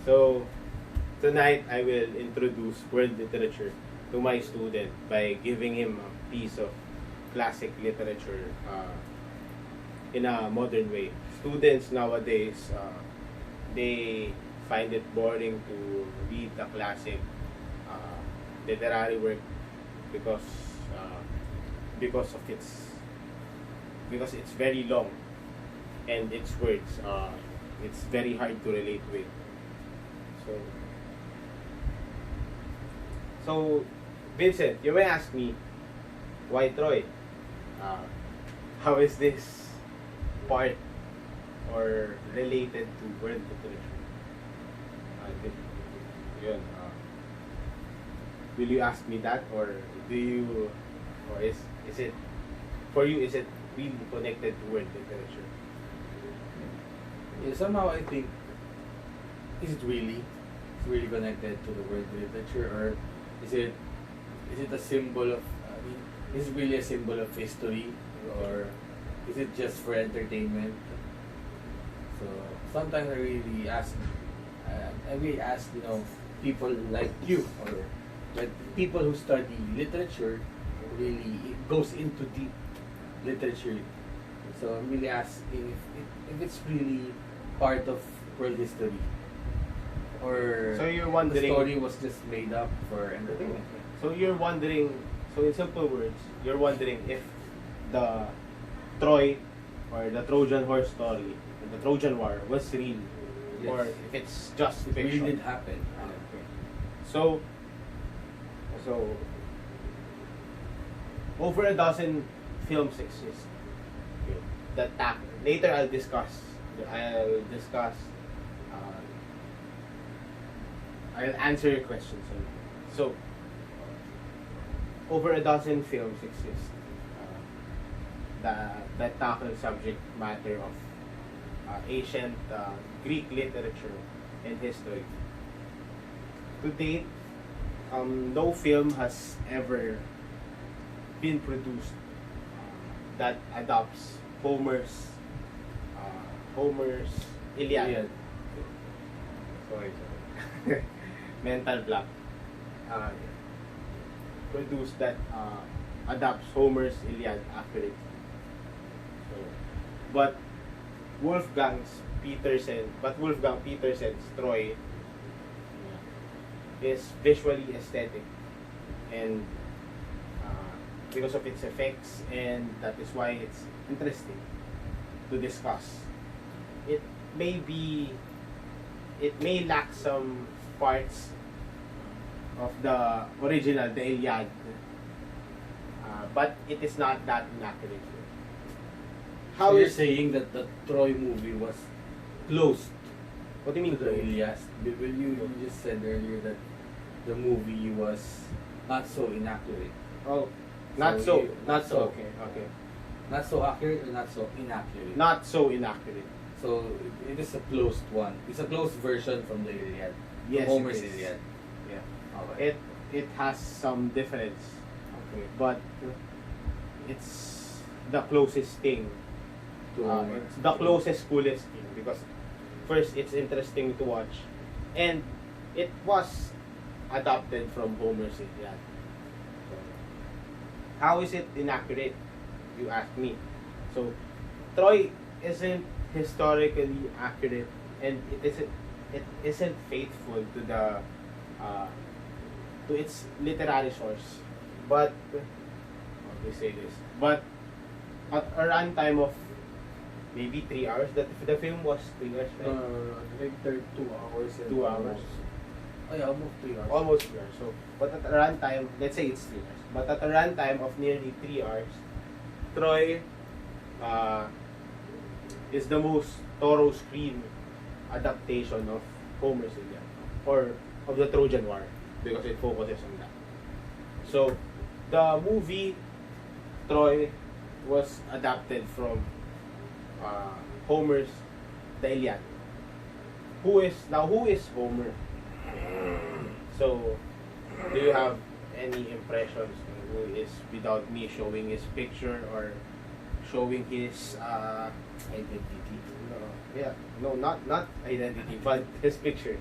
So, tonight I will introduce world literature to my student by giving him a piece of classic literature in a modern way. Students nowadays, they find it boring to read the classic uh, literary work because uh, because of it's very long and its words it's very hard to relate with. So so Vincent, you may ask me why Troy? Uh, how is this part or related to world literature? Yun, will you ask me that or do you or is it for you is it really connected to world literature? Yeah, somehow I think is it really it's really connected to the world literature, or is it a symbol of is it really a symbol of history, or is it just for entertainment? So sometimes I really ask, people like you, or like people who study literature, really it goes into deep literature. So I'm really asking if it's really part of world history, or So you're the wondering story was just made up for entertainment. so you're wondering so in simple words, you're wondering if the Troy or the Trojan horse story, the Trojan War was real Yes. or if it's just It really fiction. did happen. Okay. So over a dozen films exist. Okay. That tackle. Later I'll discuss. Uh, I'll answer your questions. So over a dozen films exist that tackle subject matter of ancient Greek literature and history. To date, no film has ever been produced that adopts Homer's Iliad. Iliad. Sorry. Mental block. Uh, produced that adapts Homer's Iliad accurately. So, but Wolfgang Petersen's Troy is visually aesthetic and because of its effects, and that is why it's interesting to discuss. It it may lack some parts of the original, the Iliad, but it is not that inaccurate. How so you're saying that the Troy movie was close What do you mean? to the Iliad? You just said earlier that the movie was not so inaccurate. Oh, not so okay. Not so accurate or not so inaccurate? Not so inaccurate. So it is a closed one. It's a closed version from the Iliad. Yes, Homer's it is. Iliad. Yeah. Okay. It has some difference. Okay. But it's the closest thing. To Homer. It's the closest, coolest thing because first it's interesting to watch, and it was adopted from Homer's Iliad. So, how is it inaccurate? You ask me. So Troy isn't historically accurate, and it isn't faithful to the to its literary source. But how do you say this? But at a runtime of maybe 3 hours. The film was 3 hours, right? I think they're 2 hours. 2 hours. Oh yeah, almost 3 hours. Almost 3 hours. So, but at a runtime, let's say it's 3 hours. But at a runtime of nearly 3 hours, Troy is the most thorough screen adaptation of Homer's Iliad or of the Trojan War because it focuses on that. So, the movie Troy was adapted from Homer's The Iliad. Who is Homer? So, do you have any impressions on who is without me showing his picture or showing his Identity. no, yeah, no, not identity, but his picture.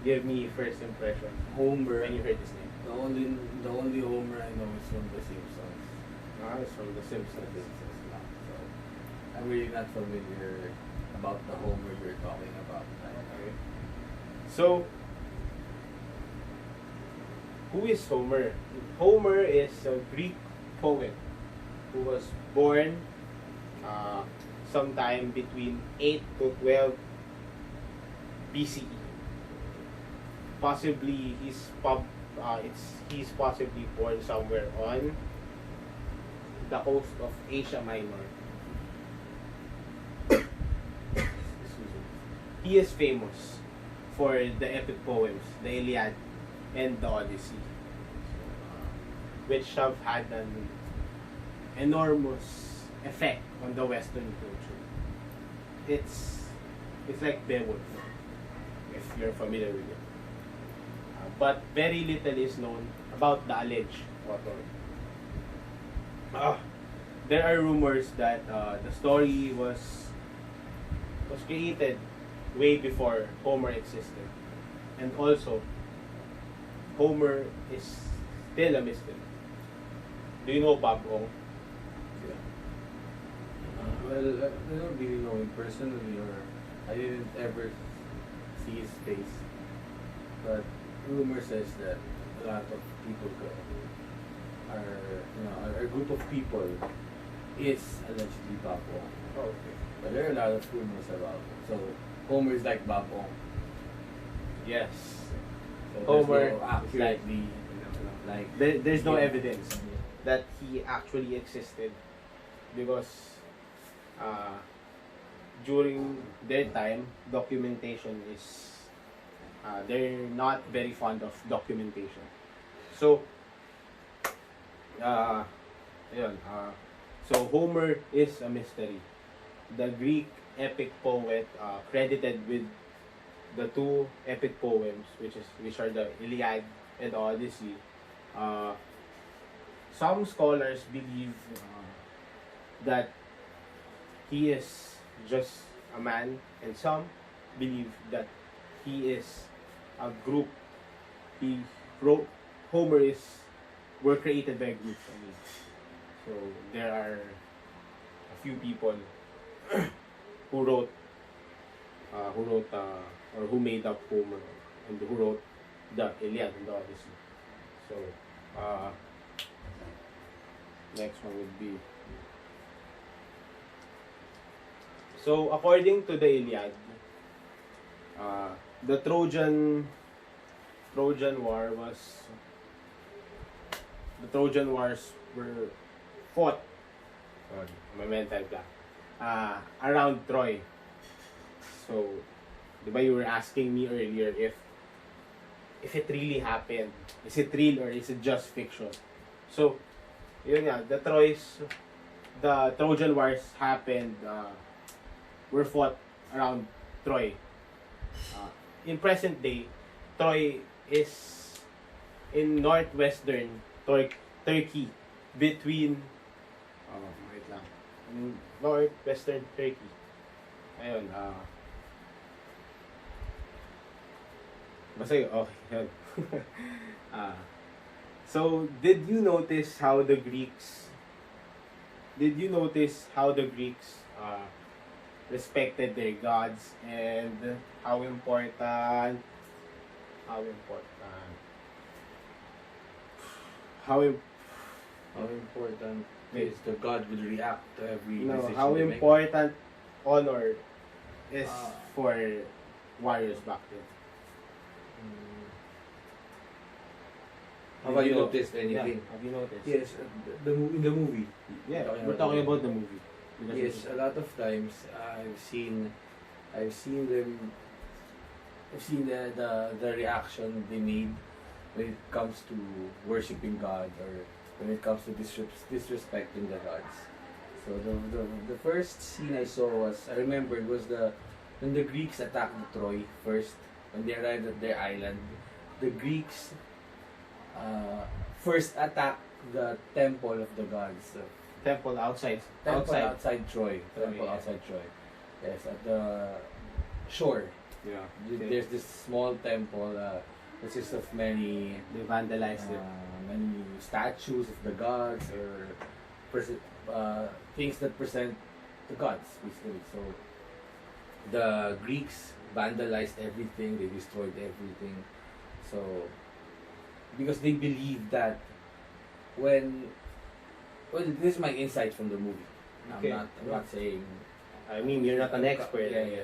Give me first impression Homer. when you heard his name. The only Homer I know is from The Simpsons. It's from The Simpsons. So I'm really not familiar about the Homer you're talking about. Okay. So, who is Homer? Homer is a Greek poet who was born sometime between 8 to 12 BCE. Possibly he's possibly born somewhere on the coast of Asia Minor. Excuse me. He is famous for the epic poems, the Iliad and the Odyssey, which have had an enormous effect on the Western culture. It's like Beowulf, if you're familiar with it. But very little is known about the alleged author. There are rumors that the story was created way before Homer existed, and also Homer is still a mystery. Do you know Bob Ong? Yeah. Well, I don't really know him personally, or I didn't ever see his face. But rumor says that a lot of people a group of people is allegedly Bob Ong. Oh, okay. But there are a lot of rumors about it. So Homer is like Bob Ong. Yes. So Homer there's no accurately like There's no yeah. evidence that he actually existed, because during their time, documentation is they're not very fond of documentation. So, so Homer is a mystery. The Greek epic poet credited with the two epic poems, which are the Iliad and the Odyssey. Some scholars believe that he is just a man, and some believe that he is a group. He wrote were created by groups. I mean. So there are a few people who wrote or who made up Homer, and who wrote the Iliad and the Odyssey. So next one would be, so according to the Iliad, the Trojan Wars were fought, my mental blank, around Troy. So, di ba you were asking me earlier if it really happened, is it real or is it just fiction? So, yun nga, the Trojan Wars happened, were fought around Troy. In present day, Troy is in northwestern Turkey, between wait lang, northwestern Turkey. Ayun, basta yun, okay, yun. So, did you notice how the Greeks respected their gods, and how important is the god would react to every decision how they make. important honor is Ah. for warriors back then? Have you noticed anything? Yeah, have you noticed? Yes, in the movie. Yeah, we're talking about the movie. Because Yes, a lot of times I've seen the reaction they made when it comes to worshiping God, or when it comes to disrespecting the gods. So the first scene I saw was, I remember, it was when the Greeks attacked Troy first, when they arrived at their island. The Greeks first attacked the temple of the gods. temple outside Outside Troy. Troy, yeah. Outside Troy. Yes, at the shore. Yeah. Okay. There's this small temple, consists of many They vandalized it. many statues of the gods or things that present the gods, basically. So the Greeks vandalized everything, they destroyed everything. So because they believe that when this is my insight from the movie. Okay. I'm not saying I mean, you're not an expert. yeah.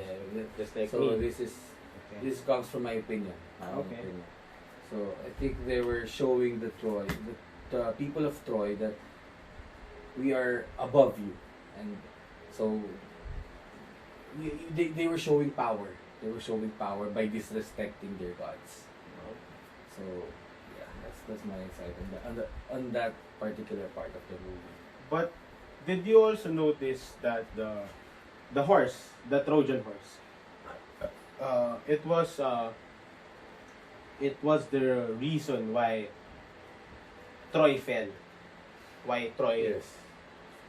Just like So me. this comes from my opinion. My own Okay. opinion. So I think they were showing the people of Troy that we are above you, and so they were showing power. They were showing power by disrespecting their gods. So yeah, that's my insight on that particular part of the movie. But did you also notice that the horse, the Trojan horse, it was the reason why Troy fell, why Troy, Yes.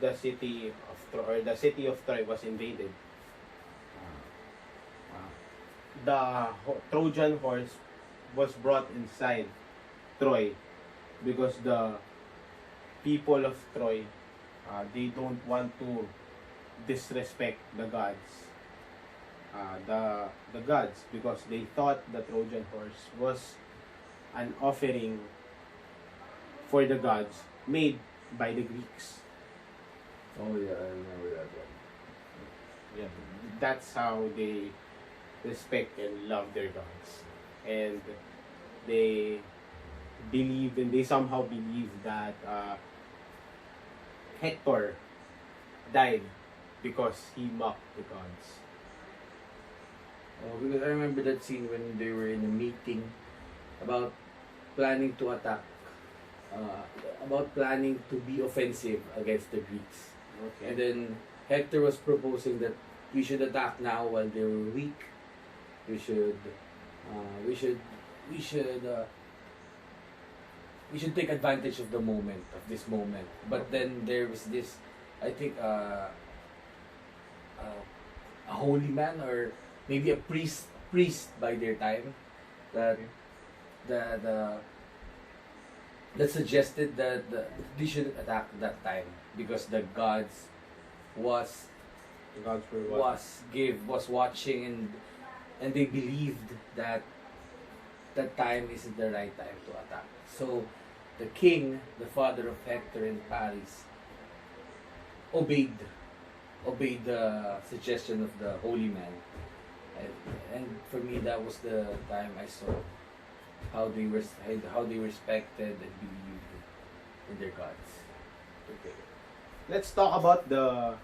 the city of Troy, or the city of Troy was invaded. The Trojan horse was brought inside Troy because the people of Troy, they don't want to disrespect the gods. The gods, because they thought the Trojan horse was an offering for the gods made by the Greeks. Oh yeah, I remember that one. Yeah, that's how they respect and love their gods, and they they somehow believe that Hector died because he mocked the gods. Oh, because I remember that scene when they were in a meeting about planning to attack, about planning to be offensive against the Greeks. Okay. And then Hector was proposing that we should attack now while they were weak. We should take advantage of this moment. But then there was this, I think, a holy man or maybe a priest by their time that that suggested that they shouldn't attack that time because the gods was The gods were what? was watching, and they believed that that time isn't the right time to attack. So the king, the father of Hector and Paris, obeyed the suggestion of the holy man, and for me that was the time I saw how they respected and believed in their gods. Okay. Let's talk about the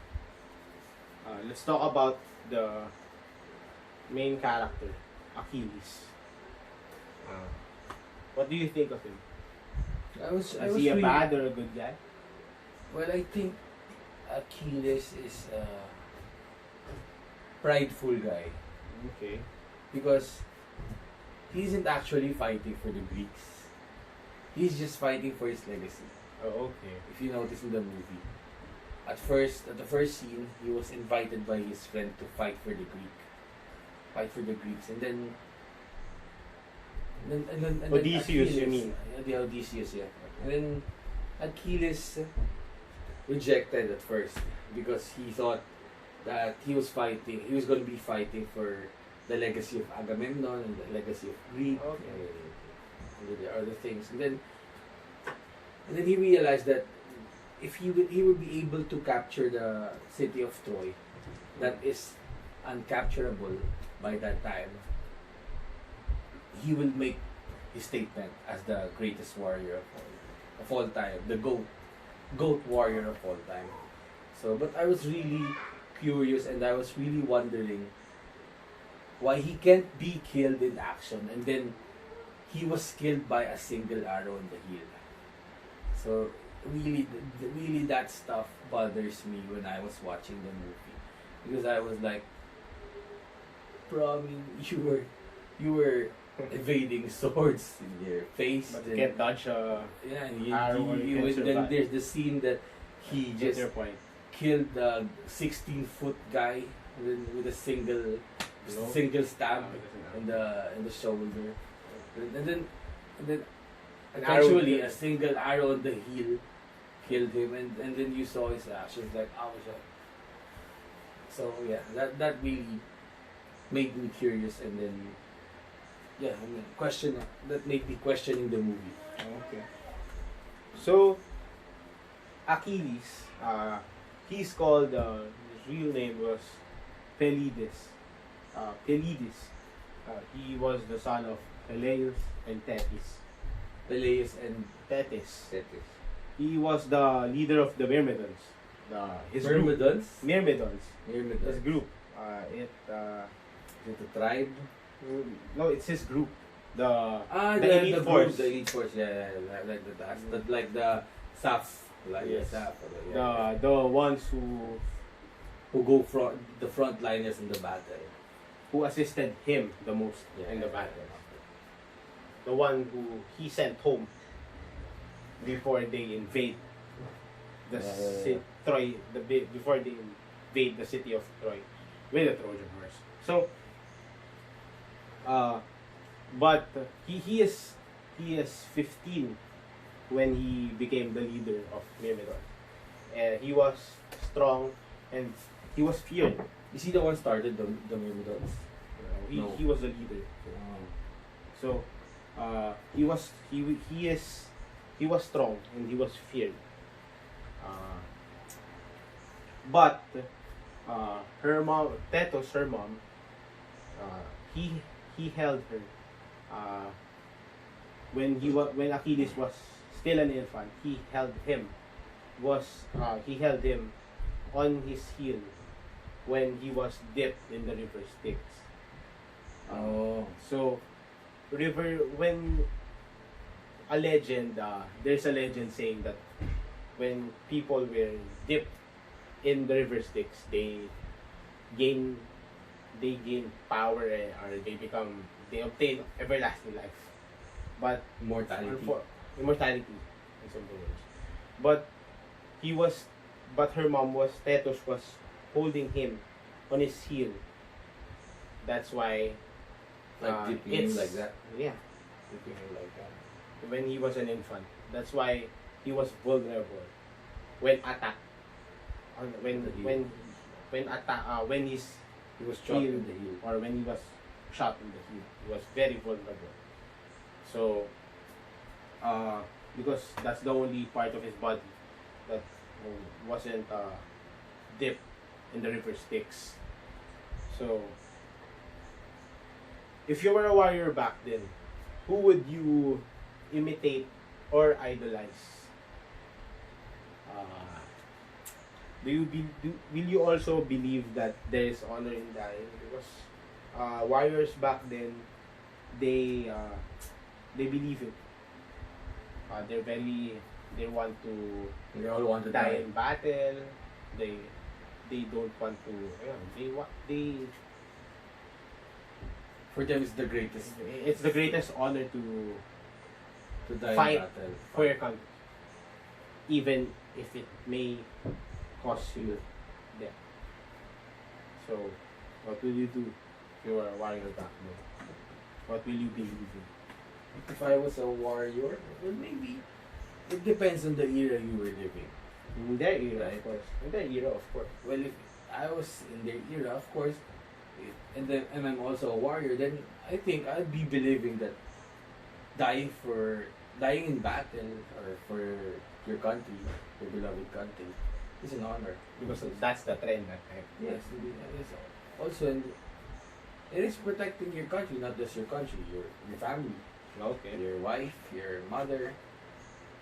main character, Achilles. What do you think of him? Is he a really- bad or a good guy? Well, I think Achilles is a prideful guy Okay. because he isn't actually fighting for the Greeks. He's just fighting for his legacy. Oh, okay. If you notice in the movie, at the first scene, he was invited by his friend to fight for the Greeks, and then Odysseus, you Achilles- mean? The Odysseus, yeah. And then Achilles rejected at first because he thought that he was going to be fighting for the legacy of Agamemnon and the legacy of Greek Okay. and the other things. And then he realized that if he would be able to capture the city of Troy, that is uncapturable by that time, he will make his statement as the greatest warrior of all time, the goat warrior of all time. So, but I was really curious and I was really wondering why he can't be killed in action, and then he was killed by a single arrow in the heel. So really that stuff bothers me when I was watching the movie, because I was like, bro, I mean, you were evading swords in your face, But and you can't dodge yeah, and arrow or you can then survive. there's the scene that he Just just your point. killed the 16-foot guy with a single No? single stab Ah, in the shoulder, and then An arrow eventually in the- a single arrow in the heel killed him, and then you saw his actions like I was like, so yeah, that really made me curious, and then yeah, I mean that made me questioning the movie. Okay. So, Achilles, he's called, his real name was Pelides. Pelides. He was the son of Peleus and Thetis. Peleus and Thetis. Thetis. He was the leader of the Myrmidons. His group. Myrmidons? Myrmidons. Myrmidons. His group. Is it a tribe? No, it's his group. The The elite group, force. the elite force, yeah, like the task, like the staff, like Yes. the staff, yeah, The ones who go the frontliners in the battle. who assisted him the most Yeah, in the yeah, battle. The one who he sent home before they invade the Troy, before they invade the city of Troy with the Trojan horse. So, but he is 15 when he became the leader of Myrmidon. He was strong and he was feared. Is he the one started the Myrmidons? No. He was the leader. So, he was strong and he was feared. But her mom, Thetos, her mom, he held her. When Achilles was still an infant, he held him. He held him on his heel when he was dipped in the river Styx. So, when there's a legend saying that when people were dipped in the river Styx, they gain power, or they obtain everlasting life. But Immortality. Immortality in some words. But her mom Thetos was holding him on his heel. That's why Like dipping him like that. Yeah, dipping him like that. When he was an infant. That's why he was vulnerable when attacked. When He was shot in the heel. or when he was shot in the heel, he was very vulnerable. So, because that's the only part of his body that wasn't dipped in the river Styx. So, if you were a warrior back then, who would you imitate or idolize? Will you also believe that there is honor in dying? Because warriors back then, they believe it. They want to They all want to die die. in battle. They don't want to. For them, it's the greatest It's the greatest honor to die fight in battle. for your country, even if it may cost you death. So, what will you do if you are a warrior back then? What will you believe in? If I was a warrior, well, maybe it depends on the era you were living. In their era, Right. of course. In their era, of course. Well, if I was in their era, of course, and I'm also a warrior, then I think I'd be believing that dying in battle or for your country, your beloved country, is an honor. Because that's the trend that time. Yes, it is also, and it is protecting your country, not just your country, your family, Okay. your wife, your mother,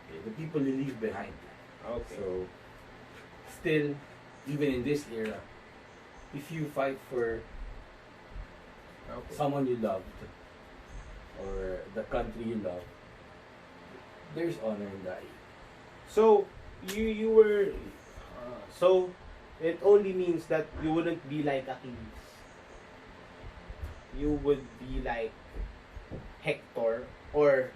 the people you leave behind. Okay. So, still, even in this era, if you fight for Okay. someone you loved or the country you love, there's honor in dying. So you were so it only means that you wouldn't be like Achilles. You would be like Hector or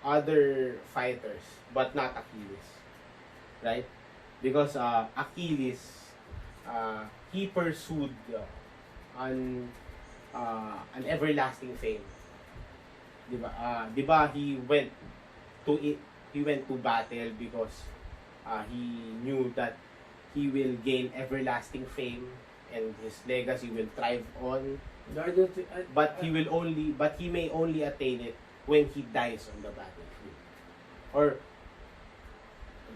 other fighters, but not Achilles, right? Because Achilles he pursued an everlasting fame. Diba? Diba he went to battle because he knew that he will gain everlasting fame and his legacy will thrive on. No, I don't think. But he may only attain it when he dies on the battlefield. Or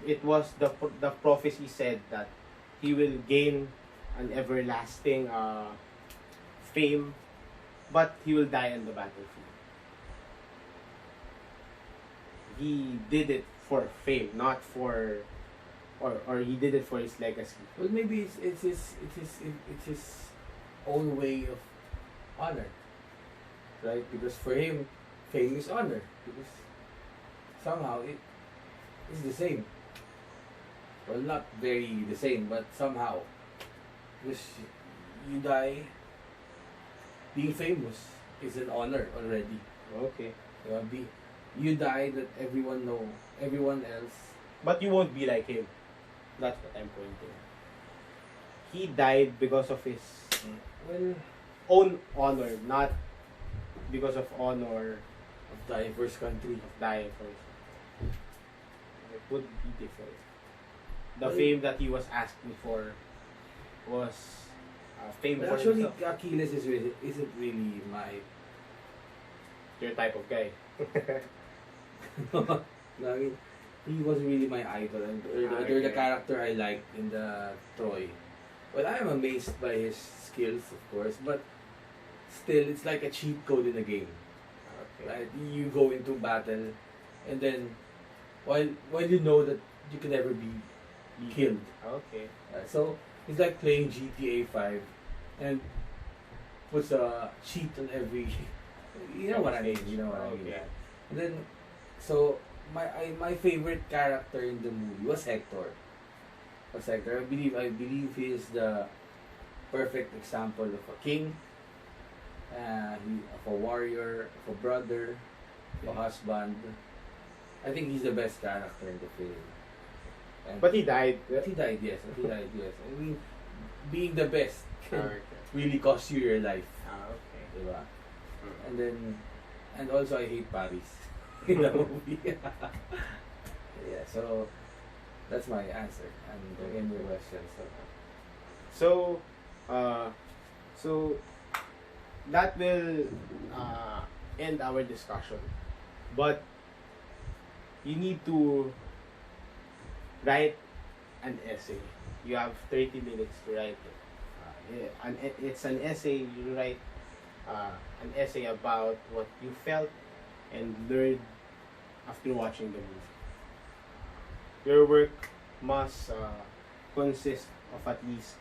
it was the prophecy said that he will gain an everlasting fame, but he will die on the battlefield. He did it for fame, not for, or he did it for his legacy. Well, maybe it's his own way of honor, right? Because for him, fame is honor. Because somehow it is the same. Well, not very the same, but somehow, because you die, being famous is an honor already. Okay. You die that everyone else. But you won't be like him. That's what I'm pointing. He died because of his Well, own honor, not because of honor of diverse country. of dying for his. It would be different. The Well, fame that he was asking for was fame But for actually, himself. Achilles isn't really my. Your type of guy. No, I mean, he was really my idol, and or the character I liked in the Troy. Well, I am amazed by his skills, of course, but still, it's like a cheat code in the game. Okay. Right? You go into battle, and then while you know that you can never be killed. Okay. So it's like playing GTA 5 and puts a cheat on every. You know what I mean. You know what I mean. Okay. And then, so my favorite character in the movie was Hector. I believe he is the perfect example of a king, of a warrior, of a brother, of a husband. I think he's the best character in the film. And But he died. he died, yes. He died, yes. I mean, being the best can Okay. really cost you your life. Okay. Diba? And also I hate Paris in the movie. Yeah, so that's my answer. And again, your question. So, so that will end our discussion. But you need to write an essay. You have 30 minutes to write it. It's an essay. You write an essay about what you felt and learned after watching the movie. Your work must consist of at least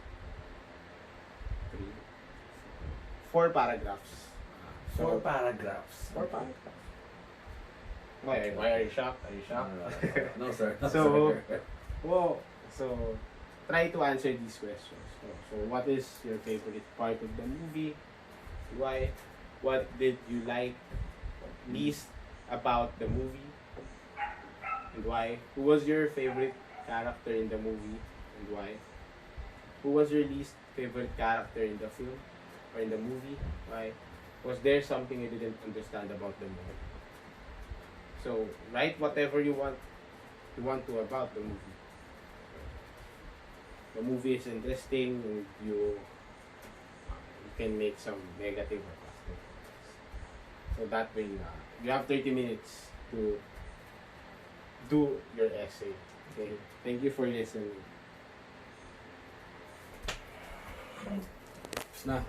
4 paragraphs. Four paragraphs. 4 paragraphs. Why are you shocked? Are you shocked? No, sir. No, So- sir. Well, so try to answer these questions. So what is your favorite part of the movie? Why? What did you like least about the movie? And why? Who was your favorite character in the movie? And why? Who was your least favorite character in the film or in the movie? Why? Was there something you didn't understand about the movie? So write whatever you want to about the movie. The movie is interesting, and you can make some negative or positive comments. So that way, you have 30 minutes to do your essay. Okay. Thank you for listening. It's na.